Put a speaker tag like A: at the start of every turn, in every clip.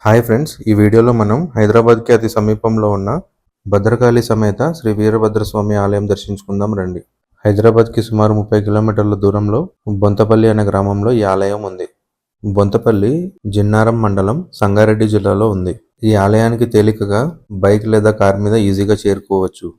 A: Hi friends, ఈ వీడియోలో మనం హైదరాబాద్కి అతి సమీపంలో ఉన్న భద్రకాళి సమేత శ్రీ వీరభద్రస్వామి ఆలయం దర్శించుకుందాం రండి. హైదరాబాద్కి సుమారు 30 కిలోమీటర్ల దూరంలో బొంతపల్లి అనే గ్రామంలో ఈ ఆలయం ఉంది. బొంతపల్లి జిన్నారం మండలం, సంగారెడ్డి జిల్లాలో ఉంది. ఈ ఆలయానికి తేలికగా బైక్ లేదా కార్ మీద ఈజీగా చేరుకోవచ్చు.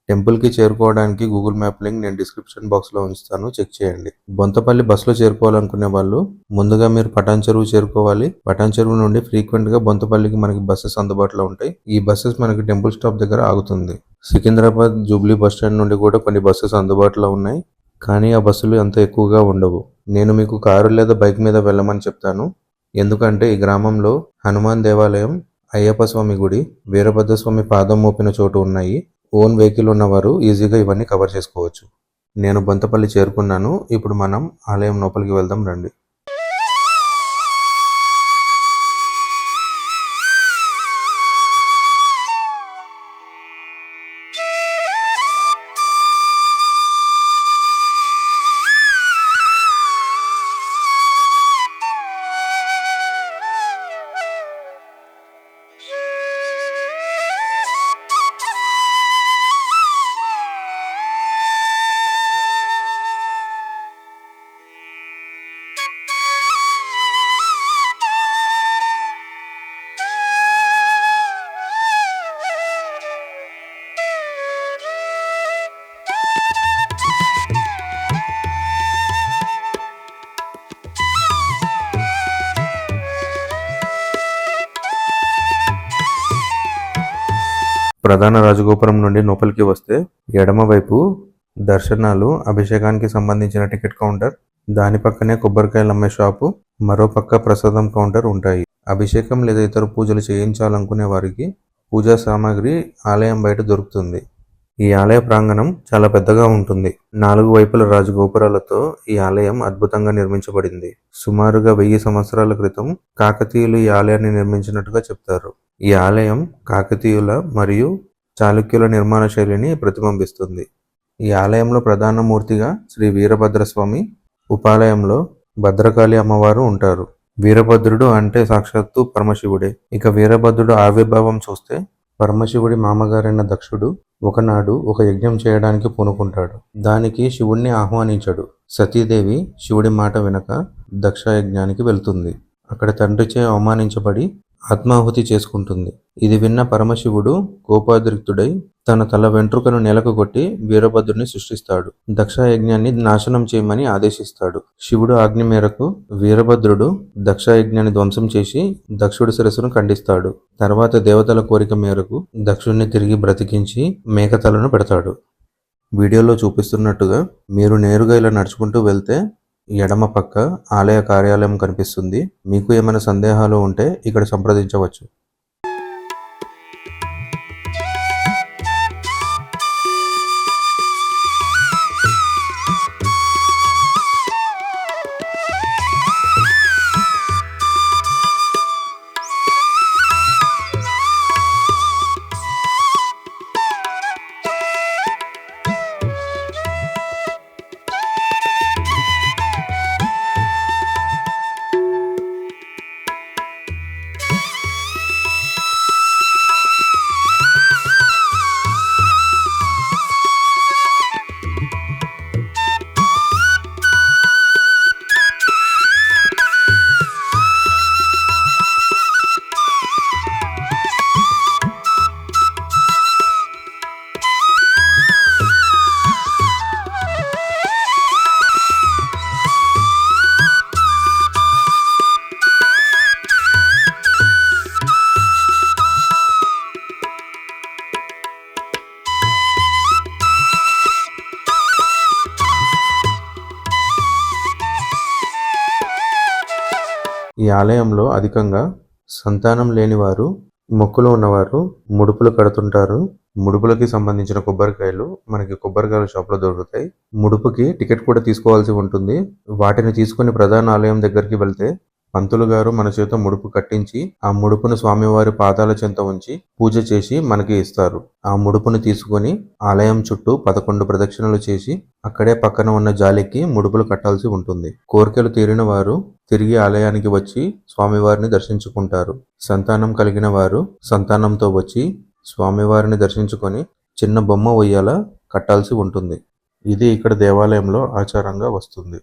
A: టెంపుల్కి చేరుకోవడానికి గూగుల్ మ్యాప్ లింక్ నేను డిస్క్రిప్షన్ బాక్స్లో ఉంచుతాను, చెక్ చేయండి. బొంతపల్లి బస్సులో చేరుకోవాలనుకునే వాళ్ళు ముందుగా మీరు పటాన్ చెరువు చేరుకోవాలి. పటాన్ చెరువు నుండి ఫ్రీక్వెంట్గా బొంతపల్లికి మనకి బస్సెస్ అందుబాటులో ఉంటాయి. ఈ బస్సెస్ మనకి టెంపుల్ స్టాప్ దగ్గర ఆగుతుంది. సికింద్రాబాద్ జూబ్లీ బస్ స్టాండ్ నుండి కూడా కొన్ని బస్సెస్ అందుబాటులో ఉన్నాయి, కానీ ఆ బస్సులు అంత ఎక్కువగా ఉండవు. నేను మీకు కారు లేదా బైక్ మీద వెళ్ళమని చెప్తాను, ఎందుకంటే ఈ గ్రామంలో హనుమాన్ దేవాలయం, అయ్యప్ప స్వామి గుడి, వీరభద్రస్వామి పాదం మోపిన చోటు ఉన్నాయి. ఓన్ వెహికల్ ఉన్నవారు ఈజీగా ఇవన్నీ కవర్ చేసుకోవచ్చు. నేను బొంతపల్లి చేరుకున్నాను. ఇప్పుడు మనం ఆలయం లోపలికి వెళ్దాం రండి. ప్రధాన రాజగోపురం నుండి లోపలికి వస్తే ఎడమవైపు దర్శనాలు, అభిషేకానికి సంబంధించిన టికెట్ కౌంటర్, దాని పక్కనే కొబ్బరికాయలు అమ్మే షాపు, మరో పక్క ప్రసాదం కౌంటర్ ఉంటాయి. అభిషేకం లేదా ఇతర పూజలు చేయించాలనుకునే వారికి పూజా సామాగ్రి ఆలయం బయట దొరుకుతుంది. ఈ ఆలయ ప్రాంగణం చాలా పెద్దగా ఉంటుంది. 4 వైపుల రాజగోపురాలతో ఈ ఆలయం అద్భుతంగా నిర్మించబడింది. సుమారుగా 1000 సంవత్సరాల క్రితం కాకతీయులు ఈ ఆలయాన్ని నిర్మించినట్టుగా చెప్తారు. ఈ ఆలయం కాకతీయుల మరియు చాళుక్యుల నిర్మాణ శైలిని ప్రతిబింబిస్తుంది. ఈ ఆలయంలో ప్రధాన మూర్తిగా శ్రీ వీరభద్రస్వామి, ఉపాలయంలో భద్రకాళి అమ్మవారు ఉంటారు. వీరభద్రుడు అంటే సాక్షాత్తు పరమశివుడే. ఇక వీరభద్రుడు ఆవిర్భావం చూస్తే, పరమశివుడి మామగారైన దక్షుడు ఒకనాడు ఒక యజ్ఞం చేయడానికి పూనుకుంటాడు. దానికి శివుణ్ణి ఆహ్వానించడు. సతీదేవి శివుడి మాట వినక దక్ష యజ్ఞానికి వెళ్తుంది. అక్కడ తండ్రిచే అవమానించబడి ఆత్మాహుతి చేసుకుంటుంది. ఇది విన్న పరమశివుడు కోపాద్రిక్తుడై తన తల వెంట్రుకను నేలకు కొట్టి వీరభద్రుని సృష్టిస్తాడు. దక్ష యజ్ఞాన్ని నాశనం చేయమని ఆదేశిస్తాడు. శివుడు ఆజ్ఞ మేరకు వీరభద్రుడు దక్ష యజ్ఞాన్ని ధ్వంసం చేసి దక్షుడి శిరస్సును ఖండిస్తాడు. తర్వాత దేవతల కోరిక మేరకు దక్షుడిని తిరిగి బ్రతికించి మేకతలను పెడతాడు. వీడియోలో చూపిస్తున్నట్టుగా మీరు నేరుగా ఇలా నడుచుకుంటూ వెళ్తే ఎడమ పక్క ఆలయ కార్యాలయం కనిపిస్తుంది. మీకు ఏమైనా సందేహాలు ఉంటే ఇక్కడ సంప్రదించవచ్చు. ఈ ఆలయంలో అధికంగా సంతానం లేనివారు, మొక్కులు ఉన్నవారు ముడుపులు కడుతుంటారు. ముడుపులకి సంబంధించిన కొబ్బరికాయలు మనకి కొబ్బరికాయల షాప్లో దొరుకుతాయి. ముడుపుకి టికెట్ కూడా తీసుకోవాల్సి ఉంటుంది. వాటిని తీసుకుని ప్రధాన ఆలయం దగ్గరికి వెళ్తే పంతులు గారు మన చేత ముడుపు కట్టించి ఆ ముడుపును స్వామివారి పాదాల చెంత ఉంచి పూజ చేసి మనకి ఇస్తారు. ఆ ముడుపును తీసుకొని ఆలయం చుట్టూ 11 ప్రదక్షిణలు చేసి అక్కడే పక్కన ఉన్న జాలికి ముడుపులు కట్టాల్సి ఉంటుంది. కోరికలు తీరిన వారు తిరిగి ఆలయానికి వచ్చి స్వామివారిని దర్శించుకుంటారు. సంతానం కలిగిన వారు సంతానంతో వచ్చి స్వామివారిని దర్శించుకొని చిన్న బొమ్మ ఉయ్యాల కట్టాల్సి ఉంటుంది. ఇది ఇక్కడ దేవాలయంలో ఆచారంగా వస్తుంది.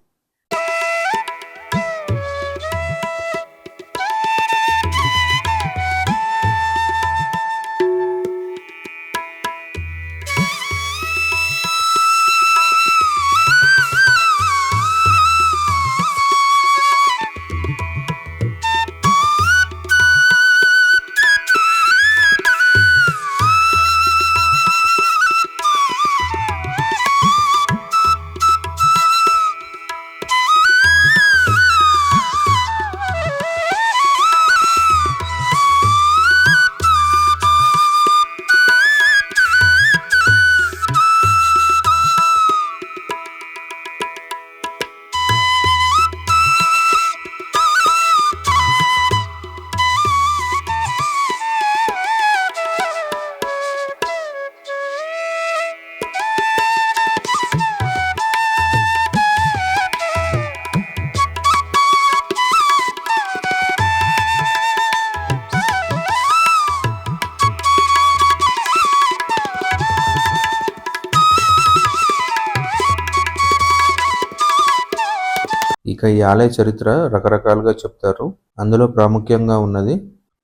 A: ఇక ఈ ఆలయ చరిత్ర రకరకాలుగా చెప్తారు. అందులో ప్రాముఖ్యంగా ఉన్నది,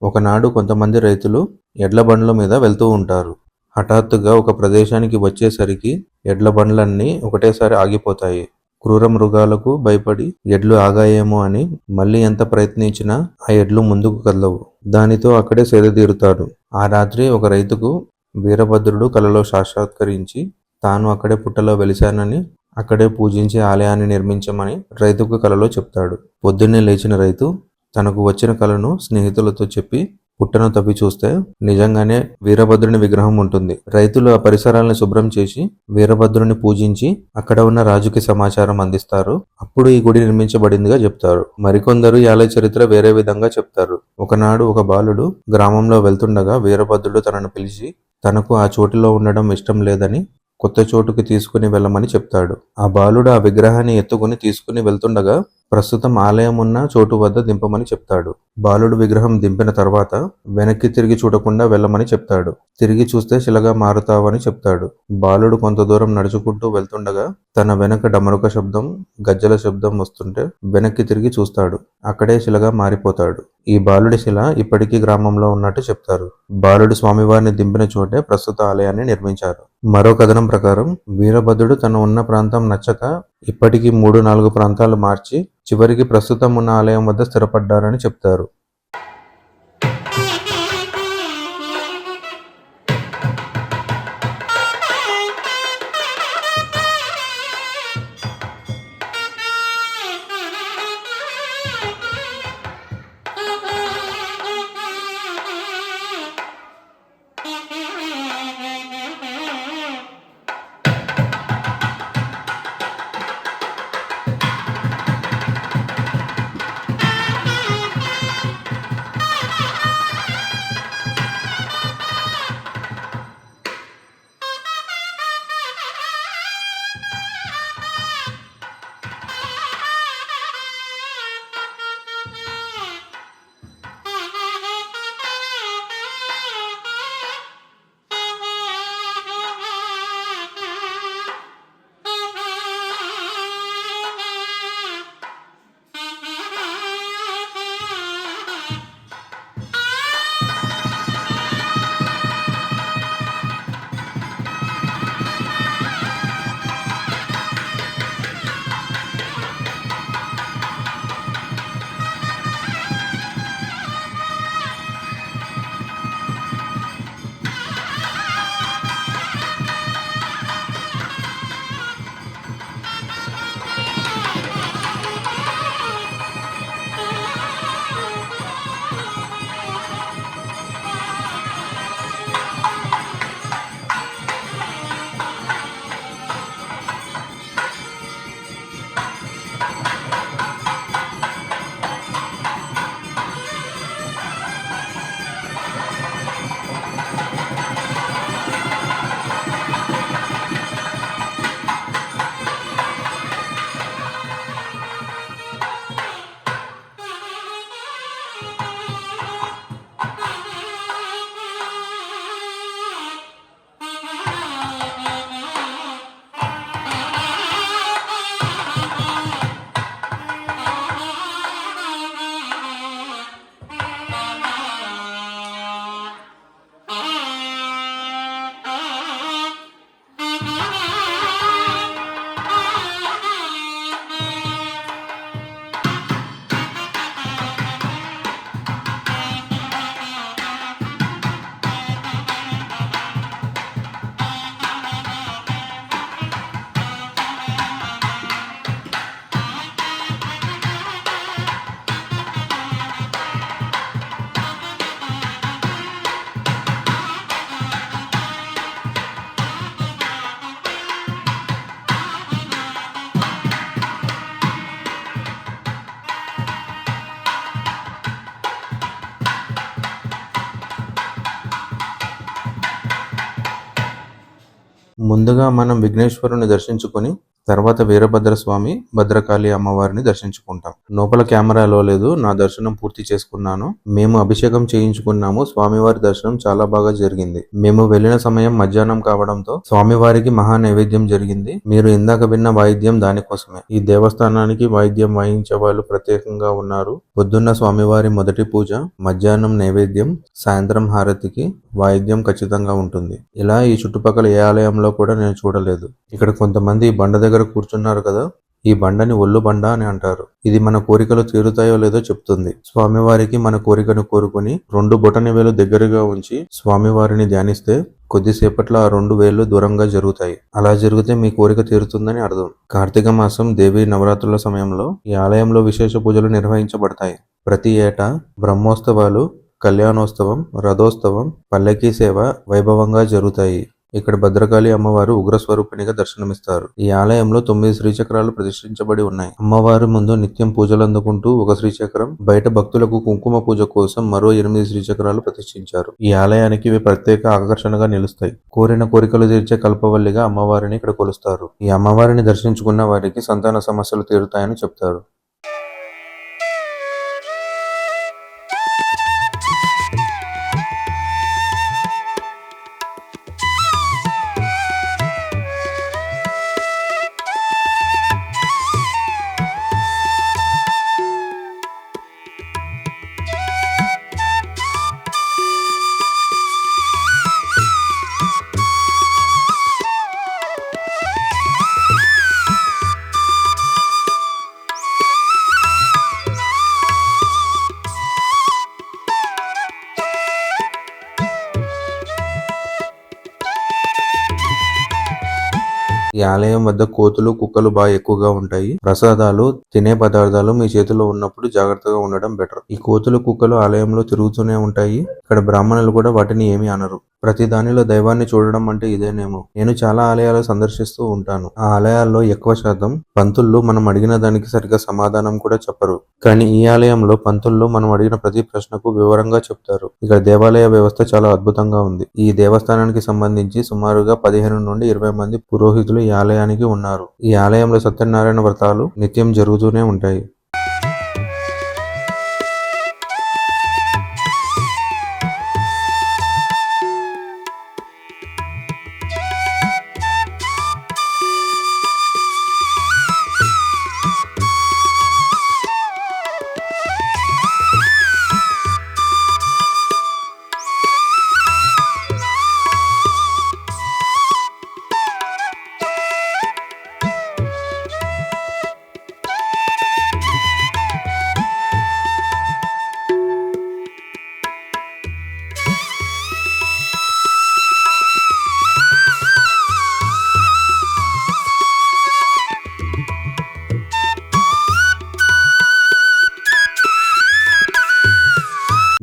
A: ఒకనాడు కొంతమంది రైతులు ఎడ్ల బండ్ల మీద వెళ్తూ ఉంటారు. హఠాత్తుగా ఒక ప్రదేశానికి వచ్చేసరికి ఎడ్ల బండ్లన్నీ ఒకటేసారి ఆగిపోతాయి. క్రూర మృగాలకు భయపడి ఎడ్లు ఆగాయేమో అని మళ్ళీ ఎంత ప్రయత్నించినా ఆ ఎడ్లు ముందుకు కదలవు. దానితో అక్కడే సేదతీరుతాడు. ఆ రాత్రి ఒక రైతుకు వీరభద్రుడు కలలో సాక్షాత్కరించి తాను అక్కడే పుట్టలో వెలిశానని అక్కడే పూజించి ఆలయాన్ని నిర్మించమని రైతుకు కలలో చెప్తాడు. పొద్దున్నే లేచిన రైతు తనకు వచ్చిన కలను స్నేహితులతో చెప్పి పుట్టను తవ్వి చూస్తే నిజంగానే వీరభద్రుని విగ్రహం ఉంటుంది. రైతులు ఆ పరిసరాలను శుభ్రం చేసి వీరభద్రుని పూజించి అక్కడ ఉన్న రాజుకి సమాచారం అందిస్తారు. అప్పుడు ఈ గుడి నిర్మించబడిందిగా చెప్తారు. మరికొందరు ఈ ఆలయ చరిత్ర వేరే విధంగా చెప్తారు. ఒకనాడు ఒక బాలుడు గ్రామంలో వెళ్తుండగా వీరభద్రుడు తనను పిలిచి తనకు ఆ చోటులో ఉండడం ఇష్టం లేదని కొత్త చోటుకి తీసుకుని వెళ్ళమని చెప్తాడు. ఆ బాలుడు ఆ విగ్రహాన్ని ఎత్తుకుని తీసుకుని వెళ్తుండగా ప్రస్తుతం ఆలయం ఉన్న చోటు వద్ద దింపమని చెప్తాడు. బాలుడు విగ్రహం దింపిన తర్వాత వెనక్కి తిరిగి చూడకుండా వెళ్ళమని చెప్తాడు. తిరిగి చూస్తే శిలగా మారుతావని చెప్తాడు. బాలుడు కొంత దూరం నడుచుకుంటూ వెళ్తుండగా తన వెనక డమరుక శబ్దం, గజ్జల శబ్దం వస్తుంటే వెనక్కి తిరిగి చూస్తాడు. అక్కడే శిలగా మారిపోతాడు. ఈ బాలుడి శిల ఇప్పటికీ గ్రామంలో ఉన్నట్టు చెప్తారు. బాలుడు స్వామివారిని దింపిన చోటే ప్రస్తుత ఆలయాన్ని నిర్మించారు. మరో కథనం ప్రకారం వీరభద్రుడు తను ఉన్న ప్రాంతం నచ్చక ఇప్పటికీ 3-4 ప్రాంతాలు మార్చి చివరికి ప్రస్తుతం ఉన్న ఆలయం వద్ద స్థిరపడ్డారని చెప్తారు. ముందుగా మనం విఘ్నేశ్వరుని దర్శించుకొని తర్వాత వీరభద్ర స్వామి, భద్రకాళి అమ్మవారిని దర్శించుకుంటాం. లోపల కెమెరాలో లేదు, నా దర్శనం పూర్తి చేసుకున్నాను. మేము అభిషేకం చేయించుకున్నాము. స్వామివారి దర్శనం చాలా బాగా జరిగింది. మేము వెళ్లిన సమయం మధ్యాహ్నం కావడంతో స్వామివారికి మహా నైవేద్యం జరిగింది. మీరు ఇందాక విన్న వాయిద్యం దానికోసమే. ఈ దేవస్థానానికి వాయిద్యం వాయించే వాళ్ళు ప్రత్యేకంగా ఉన్నారు. పొద్దున్న స్వామివారి మొదటి పూజ, మధ్యాహ్నం నైవేద్యం, సాయంత్రం హారతికి వాయిద్యం ఖచ్చితంగా ఉంటుంది. ఇలా ఈ చుట్టుపక్కల ఏ ఆలయంలో కూడా నేను చూడలేదు. ఇక్కడ కొంతమంది బండ దగ్గర కూర్చున్నారు కదా, ఈ బండని ఒళ్ళు బండ అని అంటారు. ఇది మన కోరికలు తీరుతాయో లేదో చెప్తుంది. స్వామివారికి మన కోరికను కోరుకుని 2 బొటన వేలు దగ్గరగా ఉంచి స్వామివారిని ధ్యానిస్తే కొద్దిసేపట్లో ఆ 2 వేళ్లు దూరంగా జరుగుతాయి. అలా జరిగితే మీ కోరిక తీరుతుందని అర్థం. కార్తీక మాసం దేవి నవరాత్రుల సమయంలో ఈ ఆలయంలో విశేష పూజలు నిర్వహించబడతాయి. ప్రతి ఏటా బ్రహ్మోత్సవాలు, కళ్యాణోత్సవం, రథోత్సవం, పల్లకీ సేవ వైభవంగా జరుగుతాయి. ఇక్కడ భద్రకాళి అమ్మవారు ఉగ్రస్వరూపిణిగా దర్శనమిస్తారు. ఈ ఆలయంలో 9 శ్రీచక్రాలు ప్రతిష్ఠించబడి ఉన్నాయి. అమ్మవారి ముందు నిత్యం పూజలు అందుకుంటూ ఒక శ్రీచక్రం, బయట భక్తులకు కుంకుమ పూజ కోసం మరో 8 శ్రీచక్రాలు ప్రతిష్ఠించారు. ఈ ఆలయానికి ఇవి ప్రత్యేక ఆకర్షణగా నిలుస్తాయి. కోరిన కోరికలు తీర్చే కల్పవల్లిగా అమ్మవారిని ఇక్కడ కొలుస్తారు. ఈ అమ్మవారిని దర్శించుకున్న వారికి సంతాన సమస్యలు తీరుతాయని చెప్తారు. ఈ ఆలయం వద్ద కోతులు, కుక్కలు బాగా ఎక్కువగా ఉంటాయి. ప్రసాదాలు, తినే పదార్థాలు మీ చేతిలో ఉన్నప్పుడు జాగ్రత్తగా ఉండడం బెటర్. ఈ కోతులు, కుక్కలు ఆలయంలో తిరుగుతూనే ఉంటాయి. ఇక్కడ బ్రాహ్మణులు కూడా వాటిని ఏమీ అనరు. ప్రతి దానిలో దైవాన్ని చూడడం అంటే ఇదేనేమో. నేను చాలా ఆలయాలు సందర్శిస్తూ ఉంటాను. ఆ ఆలయాల్లో ఎక్కువ శాతం పంతుళ్ళు మనం అడిగిన దానికి సరిగ్గా సమాధానం కూడా చెప్పరు. కానీ ఈ ఆలయంలో పంతుళ్ళు మనం అడిగిన ప్రతి ప్రశ్నకు వివరంగా చెప్తారు. ఇక్కడ దేవాలయ వ్యవస్థ చాలా అద్భుతంగా ఉంది. ఈ దేవస్థానానికి సంబంధించి సుమారుగా 15 నుండి 20 మంది పురోహితులు ఈ ఆలయానికి ఉన్నారు. ఈ ఆలయంలో సత్యనారాయణ వ్రతాలు నిత్యం జరుగుతూనే ఉంటాయి.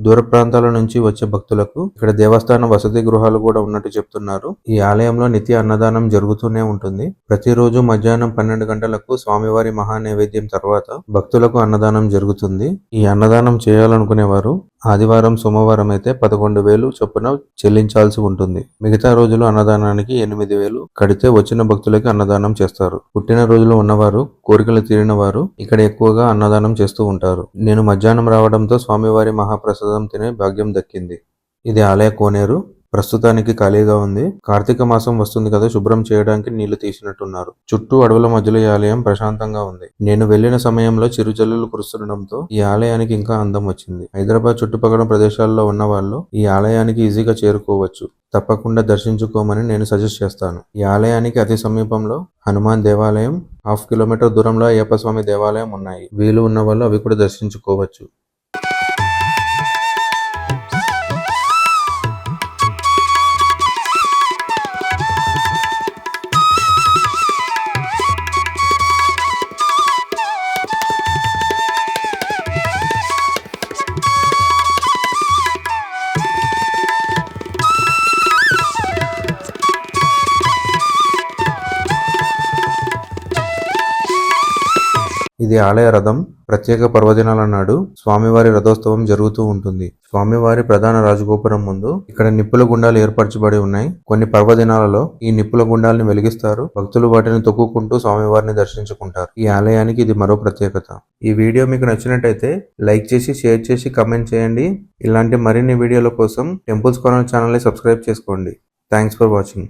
A: దూర ప్రాంతాల నుంచి వచ్చే భక్తులకు ఇక్కడ దేవస్థాన వసతి గృహాలు కూడా ఉన్నట్టు చెప్తున్నారు. ఈ ఆలయంలో నిత్య అన్నదానం జరుగుతూనే ఉంటుంది. ప్రతిరోజు మధ్యాహ్నం 12 గంటలకు స్వామివారి మహా నైవేద్యం తర్వాత భక్తులకు అన్నదానం జరుగుతుంది. ఈ అన్నదానం చేయాలనుకునేవారు ఆదివారం, సోమవారం అయితే 11,000 చొప్పున చెల్లించాల్సి ఉంటుంది. మిగతా రోజులు అన్నదానానికి 8,000 కడితే వచ్చిన భక్తులకి అన్నదానం చేస్తారు. పుట్టిన రోజులు ఉన్నవారు, కోరికలు తీరిన వారు ఇక్కడ ఎక్కువగా అన్నదానం చేస్తూ ఉంటారు. నేను మధ్యాహ్నం రావడంతో స్వామివారి మహాప్రసాదం తినే భాగ్యం దక్కింది. ఇది ఆలయ కోనేరు. ప్రస్తుతానికి ఖాళీగా ఉంది. కార్తీక మాసం వస్తుంది కదా, శుభ్రం చేయడానికి నీళ్లు తీసినట్టున్నారు. చుట్టూ అడవుల మధ్యలో ఈ ఆలయం ప్రశాంతంగా ఉంది. నేను వెళ్లిన సమయంలో చిరుజల్లులు కురుస్తుండడంతో ఈ ఆలయానికి ఇంకా అందం వచ్చింది. హైదరాబాద్ చుట్టుపక్కల ప్రదేశాల్లో ఉన్న వాళ్ళు ఈ ఆలయానికి ఈజీగా చేరుకోవచ్చు. తప్పకుండా దర్శించుకోమని నేను సజెస్ట్ చేస్తాను. ఈ ఆలయానికి అతి సమీపంలో హనుమాన్ దేవాలయం, 1/2 కిలోమీటర్ దూరంలో అయ్యప్ప స్వామి దేవాలయం ఉన్నాయి. వీలు ఉన్న వాళ్ళు అవి కూడా దర్శించుకోవచ్చు. ఇది ఆలయ రథం. ప్రత్యేక పర్వదినాల నాడు స్వామివారి రథోత్సవం జరుగుతూ ఉంటుంది. స్వామివారి ప్రధాన రాజగోపురం ముందు ఇక్కడ నిప్పుల గుండాలు ఏర్పరచబడి ఉన్నాయి. కొన్ని పర్వదినాలలో ఈ నిప్పుల గుండాలను వెలిగిస్తారు. భక్తులు వాటిని తొక్కుకుంటూ స్వామివారిని దర్శించుకుంటారు. ఈ ఆలయానికి ఇది మరో ప్రత్యేకత. ఈ వీడియో మీకు నచ్చినట్టయితే లైక్ చేసి, షేర్ చేసి, కమెంట్ చేయండి. ఇలాంటి మరిన్ని వీడియోల కోసం టెంపుల్స్ కార్నర్ ఛానల్ ని సబ్స్క్రైబ్ చేసుకోండి. Thanks for watching.